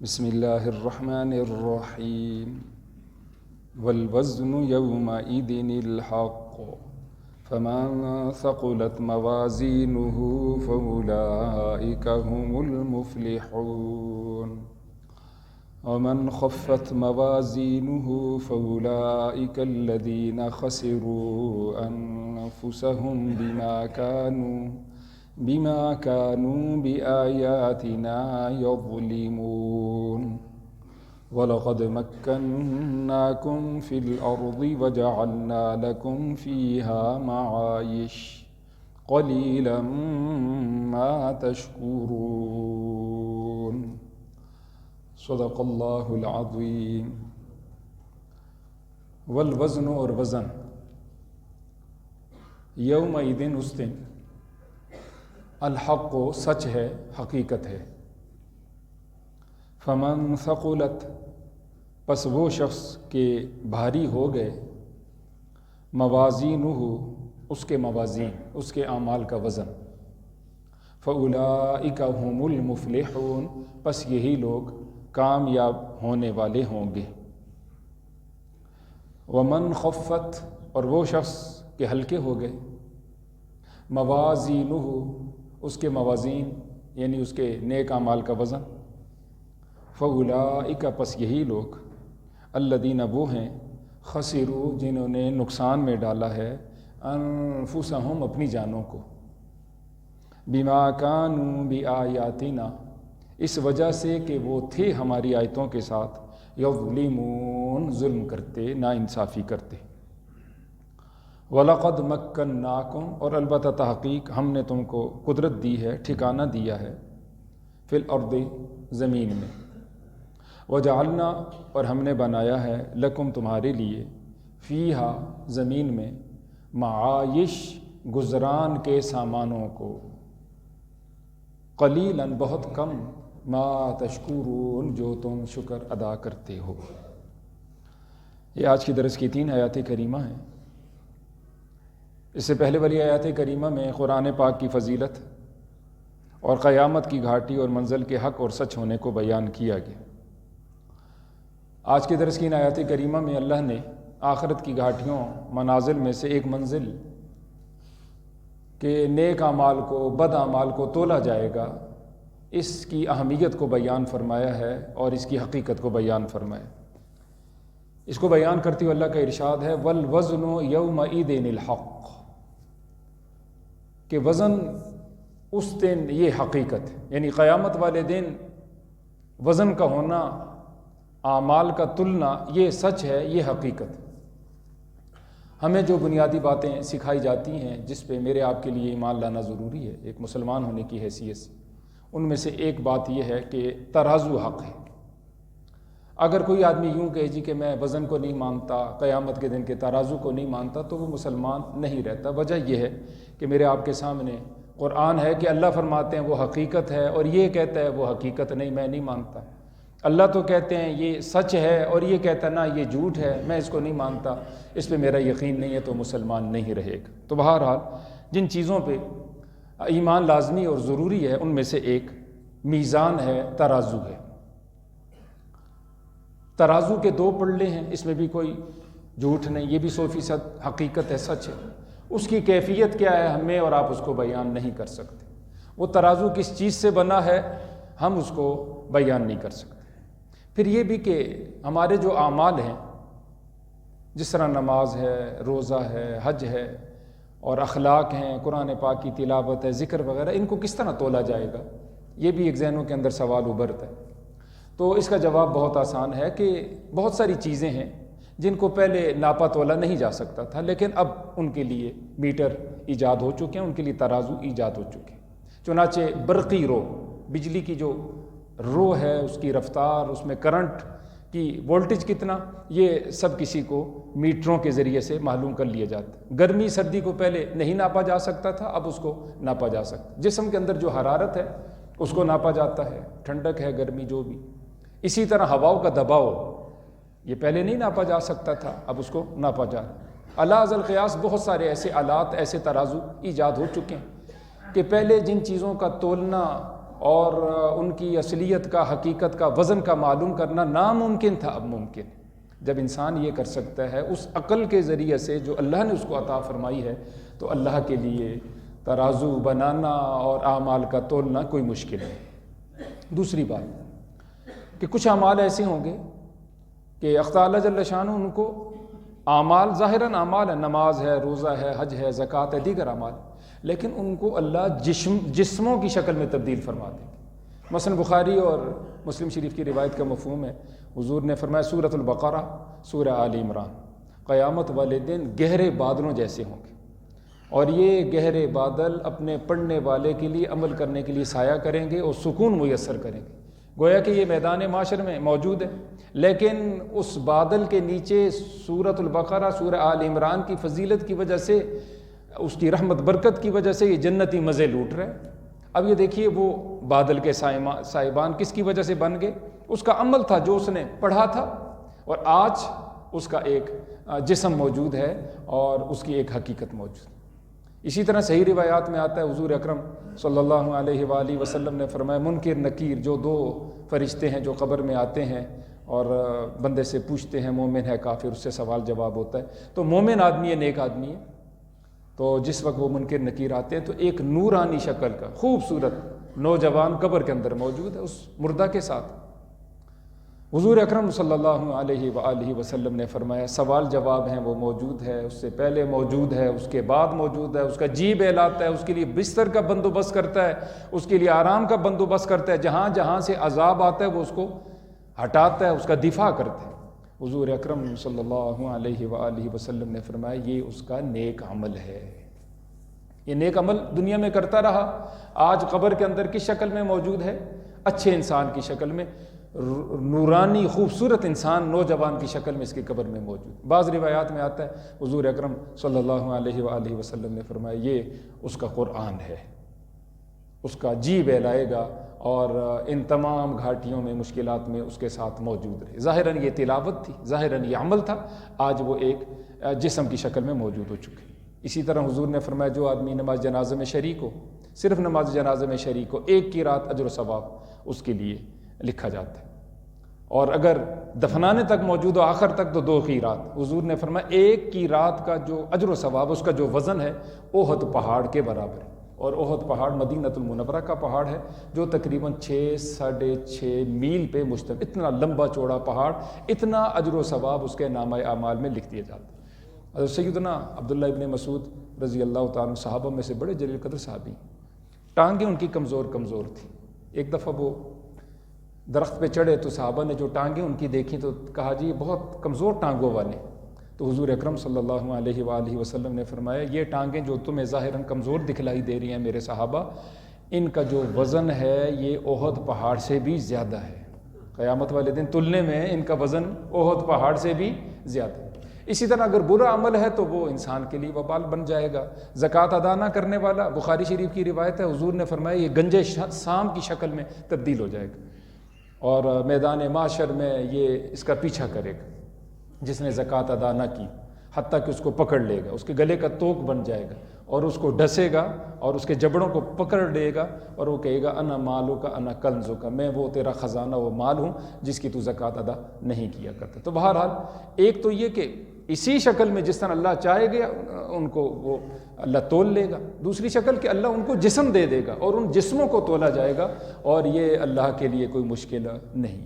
بسم اللہ الرحمن الرحیم والوزن یومئذ الحق فمن ثقلت موازینہ فأولئک هم المفلحون ومن خفت موازینہ فأولئک الذین خسروا انفسهم بما كانوا بآياتنا يظلمون وَلَقَدْ مَكَّنَّاكُمْ فِي الْأَرْضِ وَجَعَلْنَا لَكُمْ فِيهَا مَعَايِشَ قَلِيلًا مَا تَشْكُرُونَ صدق اللہ العظیم۔ والوزن اور وزن، یومئذ اس دن، الحق سچ ہے، حقیقت ہے، فمن ثقلت پس وہ شخص کے بھاری ہو گئے، موازینہ اس کے موازین، اس کے اعمال کا وزن، فأولئک هم المفلحون پس یہی لوگ کامیاب ہونے والے ہوں گے۔ ومن خفت اور وہ شخص کے ہلکے ہو گئے، موازینہ اس کے موازین یعنی اس کے نیک اعمال کا وزن، فأولئک پس یہی لوگ، الذین وہ ہیں، خسروا جنہوں نے نقصان میں ڈالا ہے، انفسہم اپنی جانوں کو، بما کانوا بآیاتنا اس وجہ سے کہ وہ تھے ہماری آیتوں کے ساتھ، یظلمون ظلم کرتے، ناانصافی کرتے۔ وَلَقَدْ مَكَّنَّاكُمْ اور البتہ تحقیق ہم نے تم کو قدرت دی ہے، ٹھکانہ دیا ہے، فی الارض زمین میں، وجعلنا اور ہم نے بنایا ہے، لکم تمہارے لیے، فیہا زمین میں، معایش گزران کے سامانوں کو، قلیلاً بہت کم، ما تشکرون جو تم شکر ادا کرتے ہو۔ یہ آج کی درس کی 3 آیات کریمہ ہیں۔ اس سے پہلے والی آیات کریمہ میں قرآن پاک کی فضیلت اور قیامت کی گھاٹی اور منزل کے حق اور سچ ہونے کو بیان کیا گیا۔ آج کے درس کی آیات کریمہ میں اللہ نے آخرت کی گھاٹیوں، منازل میں سے ایک منزل کہ نیک اعمال کو، بد اعمال کو تولا جائے گا، اس کی اہمیت کو بیان فرمایا ہے اور اس کی حقیقت کو بیان فرمایا۔ اس کو بیان کرتے ہوئے اللہ کا ارشاد ہے، والوزن یومئذ الحق، کہ وزن اس دن یہ حقیقت ہے، یعنی قیامت والے دن وزن کا ہونا، اعمال کا تلنا، یہ سچ ہے، یہ حقیقت ہے۔ ہمیں جو بنیادی باتیں سکھائی جاتی ہیں جس پہ میرے آپ کے لیے ایمان لانا ضروری ہے ایک مسلمان ہونے کی حیثیت سے، ان میں سے ایک بات یہ ہے کہ ترازو حق ہے۔ اگر کوئی آدمی یوں کہے جی کہ میں وزن کو نہیں مانتا، قیامت کے دن کے ترازو کو نہیں مانتا، تو وہ مسلمان نہیں رہتا۔ وجہ یہ ہے کہ میرے آپ کے سامنے قرآن ہے کہ اللہ فرماتے ہیں وہ حقیقت ہے، اور یہ کہتا ہے وہ حقیقت نہیں، میں نہیں مانتا۔ اللہ تو کہتے ہیں یہ سچ ہے، اور یہ کہتا ہے نا یہ جھوٹ ہے، میں اس کو نہیں مانتا، اس پہ میرا یقین نہیں ہے، تو مسلمان نہیں رہے گا۔ تو بہرحال جن چیزوں پہ ایمان لازمی اور ضروری ہے ان میں سے ایک میزان ہے، ترازو ہے۔ ترازو کے 2 پلڑے ہیں، اس میں بھی کوئی جھوٹ نہیں، یہ بھی 100% حقیقت ہے، سچ ہے۔ اس کی کیفیت کیا ہے ہمیں اور آپ اس کو بیان نہیں کر سکتے۔ وہ ترازو کس چیز سے بنا ہے ہم اس کو بیان نہیں کر سکتے۔ پھر یہ بھی کہ ہمارے جو اعمال ہیں، جس طرح نماز ہے، روزہ ہے، حج ہے، اور اخلاق ہیں، قرآن پاک کی تلاوت ہے، ذکر وغیرہ، ان کو کس طرح تولا جائے گا، یہ بھی ایک ذہنوں کے اندر سوال ابھرتا ہے۔ تو اس کا جواب بہت آسان ہے کہ بہت ساری چیزیں ہیں جن کو پہلے ناپا تولا نہیں جا سکتا تھا، لیکن اب ان کے لیے میٹر ایجاد ہو چکے ہیں، ان کے لیے ترازو ایجاد ہو چکے ہیں۔ چنانچہ برقی رو، بجلی کی جو رو ہے، اس کی رفتار، اس میں کرنٹ کی وولٹیج کتنا، یہ سب کسی کو میٹروں کے ذریعے سے معلوم کر لیا جاتا ہے۔ گرمی سردی کو پہلے نہیں ناپا جا سکتا تھا، اب اس کو ناپا جا سکتا ہے۔ جسم کے اندر جو حرارت ہے اس کو ناپا جاتا ہے، ٹھنڈک ہے، گرمی، جو بھی۔ اسی طرح ہواؤں کا دباؤ، یہ پہلے نہیں ناپا جا سکتا تھا، اب اس کو ناپا جا رہا ہے۔ الاذ القیاس، بہت سارے ایسے آلات، ایسے ترازو ایجاد ہو چکے ہیں کہ پہلے جن چیزوں کا تولنا اور ان کی اصلیت کا، حقیقت کا، وزن کا معلوم کرنا ناممکن تھا، اب ممکن ہے۔ جب انسان یہ کر سکتا ہے اس عقل کے ذریعے سے جو اللہ نے اس کو عطا فرمائی ہے، تو اللہ کے لیے ترازو بنانا اور اعمال کا تولنا کوئی مشکل نہیں۔ دوسری بات کہ کچھ اعمال ایسے ہوں گے کہ اللہ جل شانہ ان کو اعمال، ظاہراً اعمال ہے، نماز ہے، روزہ ہے، حج ہے، زکوٰۃ ہے، دیگر اعمال، لیکن ان کو اللہ جسموں کی شکل میں تبدیل فرما دیں گے۔ مثلا بخاری اور مسلم شریف کی روایت کا مفہوم ہے، حضور نے فرمایا سورۃ البقرہ، سورہ آل عمران، قیامت والے دن گہرے بادلوں جیسے ہوں گے، اور یہ گہرے بادل اپنے پڑھنے والے کے لیے، عمل کرنے کے لیے سایہ کریں گے اور سکون میسر کریں گے۔ گویا کہ یہ میدان معاشر میں موجود ہے، لیکن اس بادل کے نیچے سورۃ البقرہ، سورہ آل عمران کی فضیلت کی وجہ سے، اس کی رحمت برکت کی وجہ سے یہ جنتی مزے لوٹ رہے ہیں۔ اب یہ دیکھیے وہ بادل کے سائبان کس کی وجہ سے بن گئے؟ اس کا عمل تھا جو اس نے پڑھا تھا، اور آج اس کا ایک جسم موجود ہے اور اس کی ایک حقیقت موجود ہے۔ اسی طرح صحیح روایات میں آتا ہے، حضور اکرم صلی اللہ علیہ وآلہ وسلم نے فرمایا منکر نکیر، جو دو فرشتے ہیں جو قبر میں آتے ہیں اور بندے سے پوچھتے ہیں مومن ہے کافر، اس سے سوال جواب ہوتا ہے، تو مومن آدمی ہے، نیک آدمی ہے، تو جس وقت وہ منکر نکیر آتے ہیں تو ایک نورانی شکل کا خوبصورت نوجوان قبر کے اندر موجود ہے اس مردہ کے ساتھ۔ حضور اکرم صلی اللہ علیہ وآلہ وسلم نے فرمایا سوال جواب ہیں وہ موجود ہے، اس سے پہلے موجود ہے، اس کے بعد موجود ہے، اس کا جی بہلاتا ہے، اس کے لیے بستر کا بندوبست کرتا ہے، اس کے لیے آرام کا بندوبست کرتا ہے، جہاں جہاں سے عذاب آتا ہے وہ اس کو ہٹاتا ہے، اس کا دفاع کرتا ہے۔ حضور اکرم صلی اللہ علیہ وآلہ وسلم نے فرمایا یہ اس کا نیک عمل ہے۔ یہ نیک عمل دنیا میں کرتا رہا، آج قبر کے اندر کس شکل میں موجود ہے؟ اچھے انسان کی شکل میں، نورانی خوبصورت انسان نوجوان کی شکل میں اس کی قبر میں موجود۔ بعض روایات میں آتا ہے حضور اکرم صلی اللہ علیہ وآلہ وسلم نے فرمایا یہ اس کا قرآن ہے، اس کا جی بہلائے گا اور ان تمام گھاٹیوں میں، مشکلات میں اس کے ساتھ موجود رہے۔ ظاہراً یہ تلاوت تھی، ظاہراً یہ عمل تھا، آج وہ ایک جسم کی شکل میں موجود ہو چکے۔ اسی طرح حضور نے فرمایا جو آدمی نماز جنازہ میں شریک ہو، صرف نماز جنازہ میں شریک ہو، ایک کی رات اجر و ثواب اس کے لیے لکھا جاتا ہے، اور اگر دفنانے تک موجود ہو آخر تک تو 2 کی رات۔ حضور نے فرمایا ایک کی رات کا جو اجر و ثواب، اس کا جو وزن ہے احد پہاڑ کے برابر ہے، اور احد پہاڑ مدینہ المنورہ کا پہاڑ ہے جو تقریباً 6.5 میل پہ مشتمل، اتنا لمبا چوڑا پہاڑ، اتنا اجر و ثواب اس کے نامہ اعمال میں لکھ دیا جاتا ہے۔ حضرت سیدنا عبداللہ ابن مسعود رضی اللہ تعالیٰ صحابہ میں سے بڑے جلیل قدر صحابی، ٹانگیں ان کی کمزور تھیں۔ ایک دفعہ وہ درخت پہ چڑھے تو صحابہ نے جو ٹانگیں ان کی دیکھیں تو کہا جی یہ بہت کمزور ٹانگوں والے۔ تو حضور اکرم صلی اللہ علیہ وآلہ وسلم نے فرمایا یہ ٹانگیں جو تمہیں ظاہراً کمزور دکھلائی دے رہی ہیں میرے صحابہ، ان کا جو وزن ہے یہ احد پہاڑ سے بھی زیادہ ہے۔ قیامت والے دن تلنے میں ان کا وزن احد پہاڑ سے بھی زیادہ ہے۔ اسی طرح اگر برا عمل ہے تو وہ انسان کے لیے وبال بن جائے گا۔ زکوٰۃ ادا نہ کرنے والا، بخاری شریف کی روایت ہے، حضور نے فرمایا یہ گنجے سام کی شکل میں تبدیل ہو جائے گا، اور میدان معاشر میں یہ اس کا پیچھا کرے گا جس نے زکوٰۃ ادا نہ کی، حتیٰ کہ اس کو پکڑ لے گا، اس کے گلے کا توق بن جائے گا اور اس کو ڈسے گا اور اس کے جبڑوں کو پکڑ لے گا اور وہ کہے گا انا مالو کا انا کنزو کا، میں وہ تیرا خزانہ، وہ مال ہوں جس کی تو زکوٰۃ ادا نہیں کیا کرتا۔ تو بہرحال ایک تو یہ کہ اسی شکل میں جس طرح اللہ چاہے گا ان کو وہ اللہ تول لے گا، دوسری شکل کہ اللہ ان کو جسم دے دے گا اور ان جسموں کو تولا جائے گا، اور یہ اللہ کے لیے کوئی مشکل نہیں۔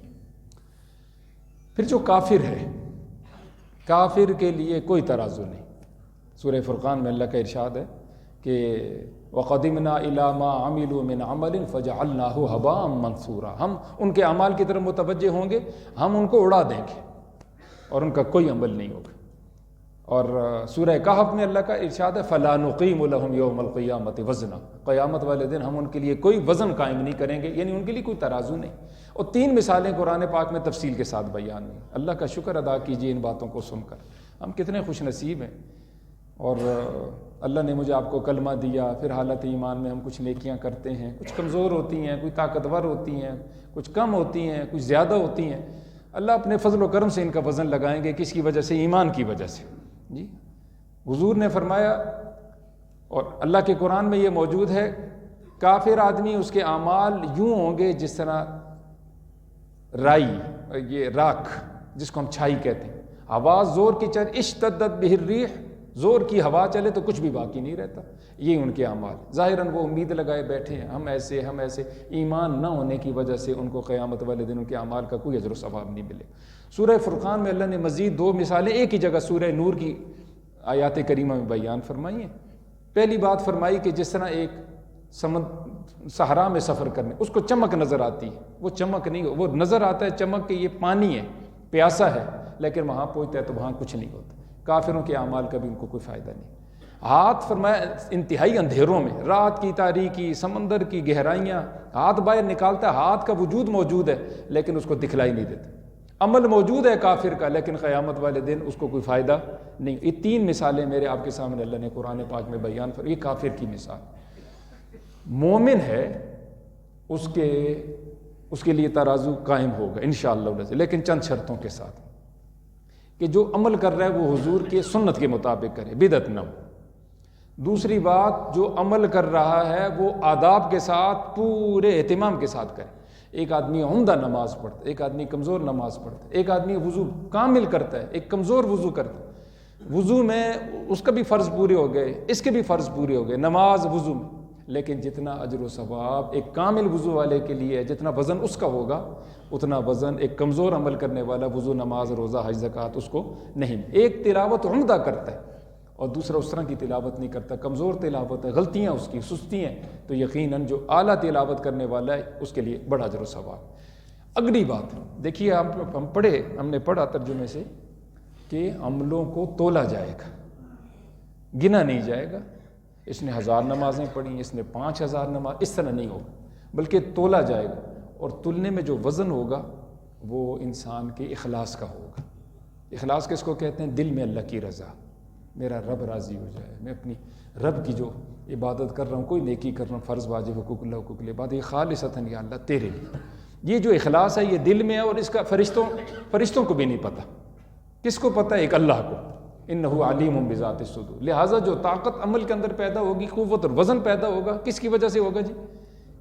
پھر جو کافر ہے، کافر کے لیے کوئی ترازو نہیں۔ سورہ فرقان میں اللہ کا ارشاد ہے کہ وَقَدِمْنَا إِلَىٰ مَا عَمِلُوا مِنْ عَمَلٍ فَجَعَلْنَاهُ هَبَاءً مَنْثُورًا، ہم ان کے اعمال کی طرف متوجہ ہوں گے، ہم ان کو اڑا دیں گے اور ان کا کوئی عمل نہیں ہوگا۔ اور سورہ کہف میں اللہ کا ارشاد ہے فَلَا نُقِيمُ لَهُمْ يَوْمَ الْقِيَامَةِ وَزْنًا، قیامت والے دن ہم ان کے لیے کوئی وزن قائم نہیں کریں گے، یعنی ان کے لیے کوئی ترازو نہیں۔ اور 3 مثالیں قرآن پاک میں تفصیل کے ساتھ بیان ہیں۔ اللہ کا شکر ادا کیجیے ان باتوں کو سن کر، ہم کتنے خوش نصیب ہیں، اور اللہ نے مجھے آپ کو کلمہ دیا، پھر حالت ایمان میں ہم کچھ نیکیاں کرتے ہیں، کچھ کمزور ہوتی ہیں، کوئی طاقتور ہوتی ہیں، کچھ کم ہوتی ہیں، کچھ زیادہ ہوتی ہیں۔ اللہ اپنے فضل و کرم سے ان کا وزن لگائیں گے، کس کی وجہ سے؟ ایمان کی وجہ سے۔ جی حضور نے فرمایا، اور اللہ کے قرآن میں یہ موجود ہے کافر آدمی اس کے اعمال یوں ہوں گے جس طرح رائی، یہ راکھ جس کو ہم چھائی کہتے ہیں، ہوا زور کی چل اشتدت بہ الریح، زور کی ہوا چلے تو کچھ بھی باقی نہیں رہتا، یہ ان کے اعمال۔ ظاہراً وہ امید لگائے بیٹھے ہیں ہم ایسے، ایمان نہ ہونے کی وجہ سے ان کو قیامت والے دن ان کے اعمال کا کوئی اجر و ثواب نہیں ملے۔ سورہ فرقان میں اللہ نے مزید 2 مثالیں ایک ہی جگہ سورہ نور کی آیات کریمہ میں بیان فرمائی ہیں۔ پہلی بات فرمائی کہ جس طرح ایک صحرا میں سفر کرنے، اس کو چمک نظر آتی ہے، وہ چمک نہیں، وہ نظر آتا ہے چمک کہ یہ پانی ہے، پیاسا ہے، لیکن وہاں پہنچتا ہے تو وہاں کچھ نہیں ہوتا۔ کافروں کے اعمال کا بھی ان کو کوئی فائدہ نہیں۔ ہاتھ فرمایا انتہائی اندھیروں میں، رات کی تاریکی، سمندر کی گہرائیاں، ہاتھ باہر نکالتا ہے، ہاتھ کا وجود موجود ہے لیکن اس کو دکھلائی نہیں دیتا۔ عمل موجود ہے کافر کا لیکن قیامت والے دن اس کو کوئی فائدہ نہیں۔ یہ 3 مثالیں میرے آپ کے سامنے اللہ نے قرآن پاک میں بیان فرمائی۔ یہ کافر کی مثال۔ مومن ہے اس کے لیے ترازو قائم ہوگا انشاءاللہ، لیکن چند شرطوں کے ساتھ کہ جو عمل کر رہا ہے وہ حضور کے سنت کے مطابق کرے، بدعت نہ ہو۔ دوسری بات، جو عمل کر رہا ہے وہ آداب کے ساتھ پورے اہتمام کے ساتھ کرے۔ ایک آدمی عمدہ نماز پڑھتا ہے، ایک آدمی کمزور نماز پڑھتا ہے، ایک آدمی وضو کامل کرتا ہے، ایک کمزور وضو کرتا ہے۔ وضو میں اس کا بھی فرض پورے ہو گئے، اس کے بھی فرض پورے ہو گئے، نماز وضو میں، لیکن جتنا اجر و ثواب ایک کامل وضو والے کے لیے ہے، جتنا وزن اس کا ہوگا اتنا وزن ایک کمزور عمل کرنے والا وضو، نماز، روزہ، حج، زکوٰۃ اس کو نہیں۔ ایک تلاوت عمدہ کرتا ہے اور دوسرا اس طرح کی تلاوت نہیں کرتا، کمزور تلاوت ہے، غلطیاں اس کی، سستی ہیں، تو یقیناً جو اعلیٰ تلاوت کرنے والا ہے اس کے لیے بڑا اجر و ثواب۔ اگلی بات دیکھیے، ہم نے پڑھا ترجمے سے کہ عملوں کو تولا جائے گا، گنا نہیں جائے گا۔ اس نے 1000 نمازیں پڑھی، اس نے 5000 نماز، اس طرح نہیں ہوگا، بلکہ تولا جائے گا، اور تلنے میں جو وزن ہوگا وہ انسان کے اخلاص کا ہوگا۔ اخلاص کس کو کہتے ہیں؟ دل میں اللہ کی رضا، میرا رب راضی ہو جائے، میں اپنی رب کی جو عبادت کر رہا ہوں، کوئی نیکی کر رہا ہوں، فرض واجب حقوق اللہ حقوق العباد، یہ خالصتاً یا اللہ تیرے لیے، یہ جو اخلاص ہے یہ دل میں ہے، اور اس کا فرشتوں کو بھی نہیں پتہ۔ کس کو پتہ ہے؟ ایک اللہ کو، انہ علیم بذات الصدور۔ لہٰذا جو طاقت عمل کے اندر پیدا ہوگی، قوت اور وزن پیدا ہوگا، کس کی وجہ سے ہوگا جی؟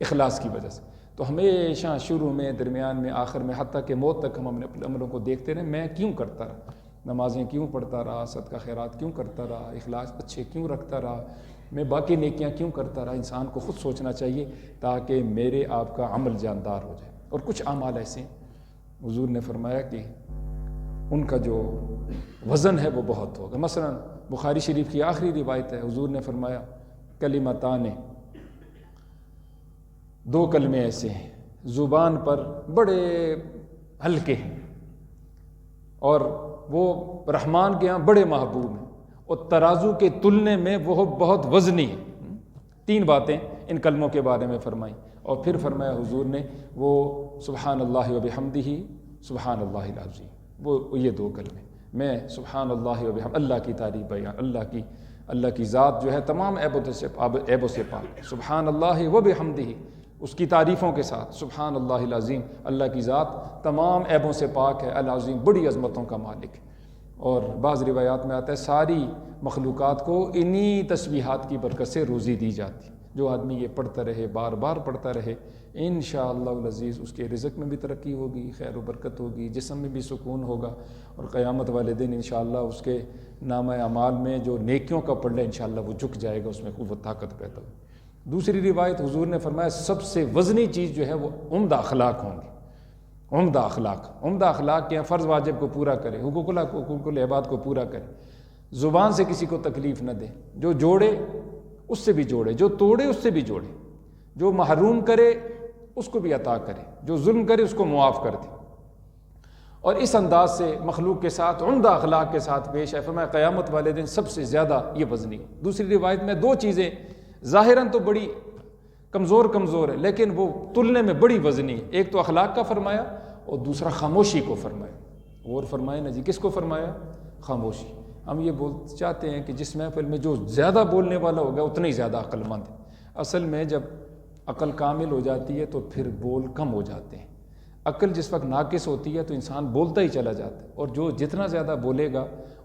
اخلاص کی وجہ سے۔ تو ہمیشہ شروع میں، درمیان میں، آخر میں، حتیٰ کہ موت تک ہم اپنے عملوں کو دیکھتے رہیں، میں کیوں کرتا رہا، نمازیں کیوں پڑھتا رہا، صدقہ خیرات کیوں کرتا رہا، اخلاص اچھے کیوں رکھتا رہا، میں باقی نیکیاں کیوں کرتا رہا۔ انسان کو خود سوچنا چاہیے تاکہ میرے آپ کا عمل جاندار ہو جائے۔ اور کچھ اعمال ایسے ہیں حضور نے فرمایا کہ ان کا جو وزن ہے وہ بہت ہوگا۔ مثلا بخاری شریف کی آخری روایت ہے، حضور نے فرمایا کلمتان، 2 کلمے ایسے ہیں زبان پر بڑے ہلکے ہیں اور وہ رحمان کے ہاں بڑے محبوب ہیں، اور ترازو کے تلنے میں وہ بہت وزنی ہیں۔ 3 باتیں ان کلموں کے بارے میں فرمائیں، اور پھر فرمایا حضور نے وہ سبحان اللہ و بحمدہ سبحان اللہ العظیم، وہ یہ 2 کلمے، میں سبحان اللہ و بحمدہ، اللہ کی تعریف بیان، اللہ کی ذات جو ہے تمام عیبوں سے پاک، سبحان اللہ و بحمدہ، اس کی تعریفوں کے ساتھ، سبحان اللہ العظیم، اللہ کی ذات تمام عیبوں سے پاک ہے، العظیم بڑی عظمتوں کا مالک ہے۔ اور بعض روایات میں آتا ہے ساری مخلوقات کو انہی تسبیحات کی برکت سے روزی دی جاتی۔ جو آدمی یہ پڑھتا رہے، بار بار پڑھتا رہے، انشاءاللہ العزیز اس کے رزق میں بھی ترقی ہوگی، خیر و برکت ہوگی، جسم میں بھی سکون ہوگا، اور قیامت والے دن انشاءاللہ اس کے نامہ اعمال میں جو نیکیوں کا پڑھنا ہے انشاءاللہ وہ جھک جائے گا، اس میں قوت طاقت پیدا ہوگی۔ دوسری روایت حضور نے فرمایا سب سے وزنی چیز جو ہے وہ عمدہ اخلاق ہوں گے۔ عمدہ اخلاق کے فرض واجب کو پورا کرے، حقوق العباد کو پورا کرے، زبان سے کسی کو تکلیف نہ دے، جو جوڑے اس سے بھی جوڑے، جو توڑے اس سے بھی جوڑے، جو محروم کرے اس کو بھی عطا کرے، جو ظلم کرے اس کو معاف کر دے، اور اس انداز سے مخلوق کے ساتھ عمدہ اخلاق کے ساتھ پیش ہے۔ فرمایا قیامت والے دن سب سے زیادہ یہ وزنی ہو۔ دوسری روایت میں 2 چیزیں ظاہراً تو بڑی کمزور ہے لیکن وہ تلنے میں بڑی وزنی ہے، ایک تو اخلاق کا فرمایا اور دوسرا خاموشی کو فرمایا۔ اور فرمایا نا جی، کس کو فرمایا؟ خاموشی۔ ہم یہ چاہتے ہیں کہ جس محفل میں جو زیادہ بولنے والا ہوگا اتنا ہی زیادہ عقل مند ہے۔ اصل میں جب عقل کامل ہو جاتی ہے تو پھر بول کم ہو جاتے ہیں۔ عقل جس وقت ناقص ہوتی ہے تو انسان بولتا ہی چلا جاتا ہے، اور جو جتنا زیادہ بولے گا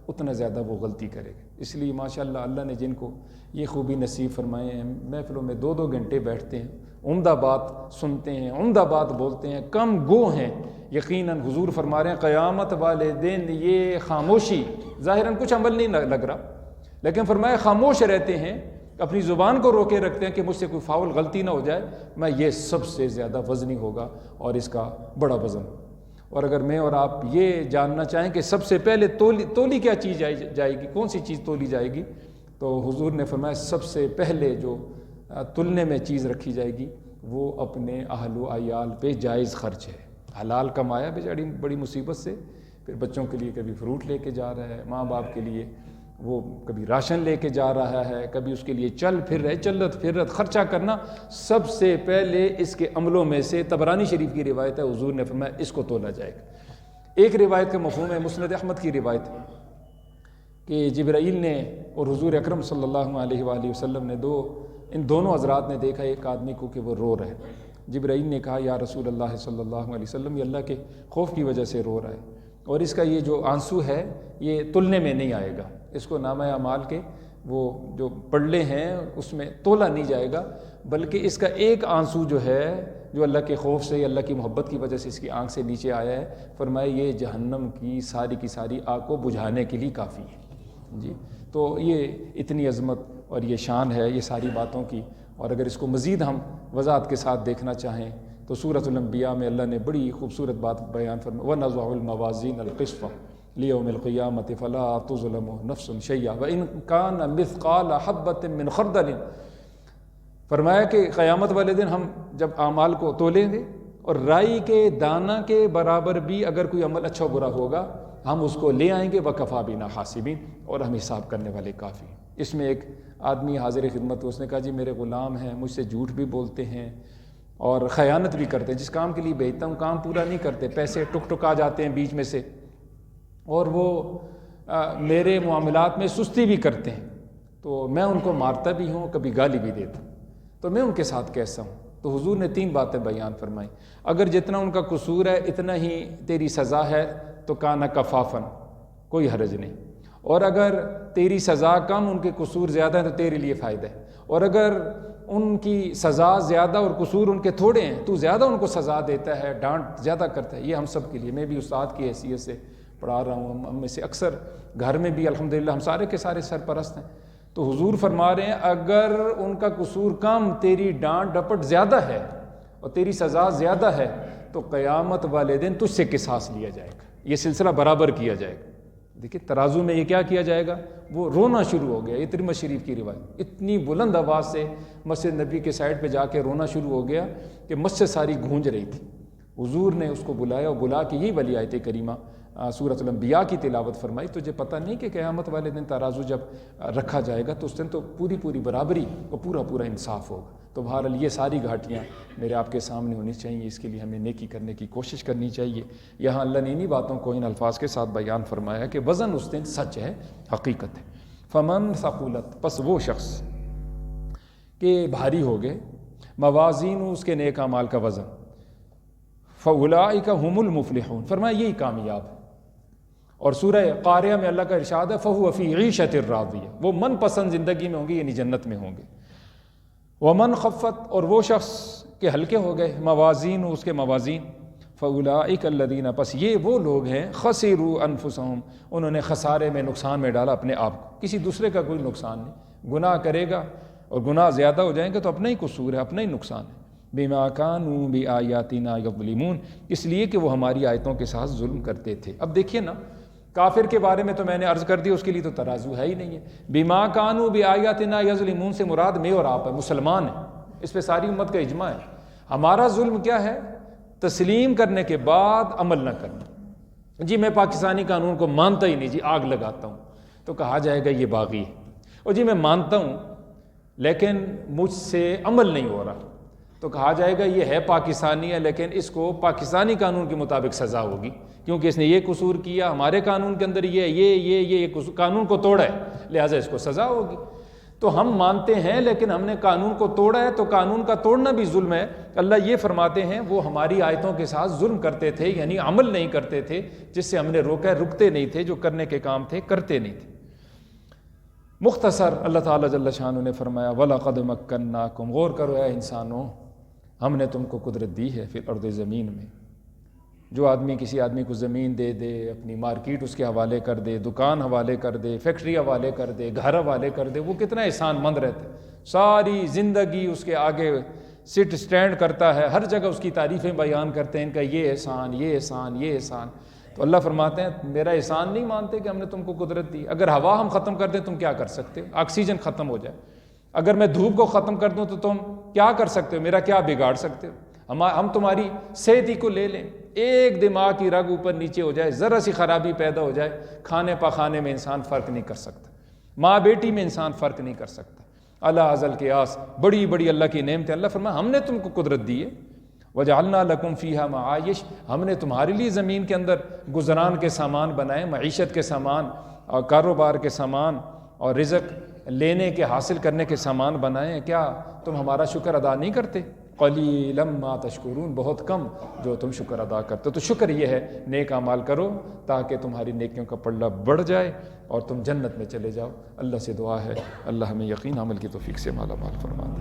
اتنا زیادہ وہ غلطی کرے گا۔ اس لیے ماشاءاللہ اللہ نے جن کو یہ خوبی نصیب فرمائے ہیں، محفلوں میں 2 گھنٹے بیٹھتے ہیں، عمدہ بات سنتے ہیں، عمدہ بات بولتے ہیں، کم گو ہیں، یقیناً حضور فرما رہے ہیں قیامت والے دن یہ خاموشی، ظاہراً کچھ عمل نہیں لگ رہا، لیکن فرمایا خاموش رہتے ہیں، اپنی زبان کو روکے رکھتے ہیں کہ مجھ سے کوئی فاول غلطی نہ ہو جائے، میں یہ سب سے زیادہ وزنی ہوگا اور اس کا بڑا وزن۔ اور اگر میں اور آپ یہ جاننا چاہیں کہ سب سے پہلے تولی کیا چیز جائے گی، کون سی چیز تولی جائے گی، تو حضور نے فرمایا سب سے پہلے جو تلنے میں چیز رکھی جائے گی وہ اپنے اہل و عیال پہ جائز خرچ ہے۔ حلال کمایا بیچاری بڑی مصیبت سے، پھر بچوں کے لیے کبھی فروٹ لے کے جا رہا ہے، ماں باپ کے لیے وہ کبھی راشن لے کے جا رہا ہے، کبھی اس کے لیے چل پھر خرچہ کرنا سب سے پہلے اس کے عملوں میں سے۔ طبرانی شریف کی روایت ہے، حضور نے فرمایا اس کو تولا جائے گا۔ ایک روایت کا مفہوم ہے، مسند احمد کی روایت ہے کہ جبرائیل نے اور حضور اکرم صلی اللہ علیہ وآلہ وسلم نے ان دونوں حضرات نے دیکھا ایک آدمی کو کہ وہ رو رہا ہے۔ جبرائیل نے کہا یا رسول اللہ صلی اللہ علیہ وسلم، یہ اللہ کے خوف کی وجہ سے رو رہا ہے، اور اس کا یہ جو آنسو ہے یہ تلنے میں نہیں آئے گا، اس کو نامہ اعمال کے وہ جو پڑلے ہیں اس میں تولا نہیں جائے گا، بلکہ اس کا ایک آنسو جو ہے جو اللہ کے خوف سے، اللہ کی محبت کی وجہ سے اس کی آنکھ سے نیچے آیا ہے، فرمایا یہ جہنم کی ساری آگ کو بجھانے کے لیے کافی ہے۔ جی تو یہ اتنی عظمت اور یہ شان ہے یہ ساری باتوں کی۔ اور اگر اس کو مزید ہم وضاحت کے ساتھ دیکھنا چاہیں تو سورۃ الانبیاء میں اللہ نے بڑی خوبصورت بات بیان فرمائی، وَنَضَعُ الْمَوَازِينَ الْقِسْطَ لِيَوْمِ الْقِيَامَةِ فَلَا تُظْلَمُ نَفْسٌ شَيْئًا وَإِنْ كَانَ مِثْقَالَ حَبَّةٍ مِّنْ خَرْدَلٍ۔ فرمایا کہ قیامت والے دن ہم جب اعمال کو تولیں گے اور رائی کے دانہ کے برابر بھی اگر کوئی عمل اچھا برا ہوگا ہم اس کو لے آئیں گے، وَكَفَىٰ بِنَا حَاسِبِينَ، اور ہم حساب کرنے والے کافی ہیں۔ اس میں ایک آدمی حاضر خدمت، اس نے کہا جی میرے غلام ہیں، مجھ سے جھوٹ بھی بولتے ہیں اور خیانت بھی کرتے ہیں، جس کام کے لیے بھیجتا ہوں کام پورا نہیں کرتے، پیسے ٹک آ جاتے ہیں بیچ میں سے، اور وہ میرے معاملات میں سستی بھی کرتے ہیں، تو میں ان کو مارتا بھی ہوں، کبھی گالی بھی دیتا ہوں، تو میں ان کے ساتھ کیسا ہوں؟ تو حضور نے 3 باتیں بیان فرمائیں، اگر جتنا ان کا قصور ہے اتنا ہی تیری سزا ہے تو کانا کفافن، کوئی حرج نہیں، اور اگر تیری سزا کم ان کے قصور زیادہ ہیں تو تیرے لیے فائدہ ہے، اور اگر ان کی سزا زیادہ اور قصور ان کے تھوڑے ہیں تو زیادہ ان کو سزا دیتا ہے، ڈانٹ زیادہ کرتا ہے۔ یہ ہم سب کے لیے، میں بھی استاد کی حیثیت سے پڑھا رہا ہوں، ہم میں سے اکثر گھر میں بھی الحمدللہ ہم سارے کے سارے سرپرست ہیں، تو حضور فرما رہے ہیں اگر ان کا قصور کم، تیری ڈانٹ ڈپٹ زیادہ ہے اور تیری سزا زیادہ ہے تو قیامت والے دن تجھ سے قصاص لیا جائے گا، یہ سلسلہ برابر کیا جائے گا۔ دیکھیں ترازو میں یہ کیا کیا جائے گا، وہ رونا شروع ہو گیا۔ یہ ترمذی شریف کی روایت، اتنی بلند آواز سے مسجد نبی کے سائڈ پہ جا کے رونا شروع ہو گیا کہ مسجد ساری گونج رہی تھی۔ حضور نے اس کو بلایا اور بلا کے یہی والی آیت کریمہ سورۃ الانبیاء کی تلاوت فرمائی۔ تجھے پتہ نہیں کہ قیامت والے دن ترازو جب رکھا جائے گا تو اس دن تو پوری برابری اور پورا انصاف ہوگا۔ تو بہرحال یہ ساری گھاٹیاں میرے آپ کے سامنے ہونی چاہیے، اس کے لیے ہمیں نیکی کرنے کی کوشش کرنی چاہیے۔ یہاں اللہ نے انہی باتوں کو ان الفاظ کے ساتھ بیان فرمایا کہ وزن اس دن سچ ہے، حقیقت ہے۔ فمن ثقلت، پس وہ شخص کہ بھاری ہو گئے، موازین اس کے نیک اعمال کا وزن، فاولئک هم المفلحون، فرمایا یہی کامیاب ہے۔ اور سورہ قاریہ میں اللہ کا ارشاد ہے فہو فی عیشۃ راضیہ، وہ من پسند زندگی میں ہوں گے، یعنی جنت میں ہوں گے۔ ومن خفت، اور وہ شخص کے ہلکے ہو گئے موازین اس کے موازین، فاولئک الذین، پس یہ وہ لوگ ہیں خسروا انفسہم، انہوں نے خسارے میں، نقصان میں ڈالا اپنے آپ کو، کسی دوسرے کا کوئی نقصان نہیں۔ گناہ کرے گا اور گناہ زیادہ ہو جائیں گے تو اپنا ہی قصور ہے، اپنا ہی نقصان ہے۔ بما کانوا بآیاتنا یظلمون، اس لیے کہ وہ ہماری آیتوں کے ساتھ ظلم کرتے تھے۔ اب دیکھیے نا، کافر کے بارے میں تو میں نے عرض کر دی، اس کے لیے تو ترازو ہے ہی نہیں ہے۔ بما کانوا بآیاتنا یظلمون سے مراد میں اور آپ ہے، مسلمان ہیں، اس پہ ساری امت کا اجماع ہے۔ ہمارا ظلم کیا ہے؟ تسلیم کرنے کے بعد عمل نہ کرنا۔ جی میں پاکستانی قانون کو مانتا ہی نہیں، جی آگ لگاتا ہوں، تو کہا جائے گا یہ باغی ہے۔ اور جی میں مانتا ہوں لیکن مجھ سے عمل نہیں ہو رہا، تو کہا جائے گا یہ ہے پاکستانی ہے لیکن اس کو پاکستانی قانون کے مطابق سزا ہوگی، کیونکہ اس نے یہ قصور کیا، ہمارے قانون کے اندر یہ قانون کو توڑا ہے، لہٰذا اس کو سزا ہوگی۔ تو ہم مانتے ہیں لیکن ہم نے قانون کو توڑا ہے، تو قانون کا توڑنا بھی ظلم ہے۔ اللہ یہ فرماتے ہیں وہ ہماری آیتوں کے ساتھ ظلم کرتے تھے، یعنی عمل نہیں کرتے تھے، جس سے ہم نے روکا، رکتے نہیں تھے، جو کرنے کے کام تھے کرتے نہیں تھے۔ مختصر اللہ تعالیٰ جل شانہ نے فرمایا وَلَقَدْ مَكَّنَّاكُمْ، غور کرو اے انسانوں، ہم نے تم کو قدرت دی ہے فی الارض، زمین میں۔ جو آدمی کسی آدمی کو زمین دے دے، اپنی مارکیٹ اس کے حوالے کر دے، دکان حوالے کر دے، فیکٹری حوالے کر دے، گھر حوالے کر دے، وہ کتنا احسان مند رہتا ہے، ساری زندگی اس کے آگے سٹ سٹینڈ کرتا ہے، ہر جگہ اس کی تعریفیں بیان کرتے ہیں، ان کا یہ احسان، یہ احسان، یہ احسان۔ تو اللہ فرماتے ہیں میرا احسان نہیں مانتے کہ ہم نے تم کو قدرت دی؟ اگر ہوا ہم ختم کر دیں تم کیا کر سکتے ہو؟ آکسیجن ختم ہو جائے، اگر میں دھوپ کو ختم کر دوں تو تم کیا کر سکتے ہو؟ میرا کیا بگاڑ سکتے ہو؟ ہم تمہاری صحت ہی کو لے لیں، ایک دماغ کی رگ اوپر نیچے ہو جائے، ذرا سی خرابی پیدا ہو جائے، کھانے پکانے میں انسان فرق نہیں کر سکتا، ماں بیٹی میں انسان فرق نہیں کر سکتا۔ اللہ ازل کے آس، بڑی بڑی اللہ کی نعمتیں، اللہ فرمایا ہم نے تم کو قدرت دی ہے۔ وَجَعَلْنَا لَكُمْ فِيهَا مَعَائِشَ، ہم نے تمہارے لیے زمین کے اندر گزران کے سامان بنائے، معیشت کے سامان اور کاروبار کے سامان اور رزق لینے کے حاصل کرنے کے سامان بنائے ہیں، کیا تم ہمارا شکر ادا نہیں کرتے؟ قَلِيلًا مَا تَشْكُرُونَ، بہت کم جو تم شکر ادا کرتے ہو۔ تو شکر یہ ہے نیک اعمال کرو تاکہ تمہاری نیکیوں کا پلڑا بڑھ جائے اور تم جنت میں چلے جاؤ۔ اللہ سے دعا ہے اللہ ہمیں یقین عمل کی توفیق سے مالا مال فرما دے۔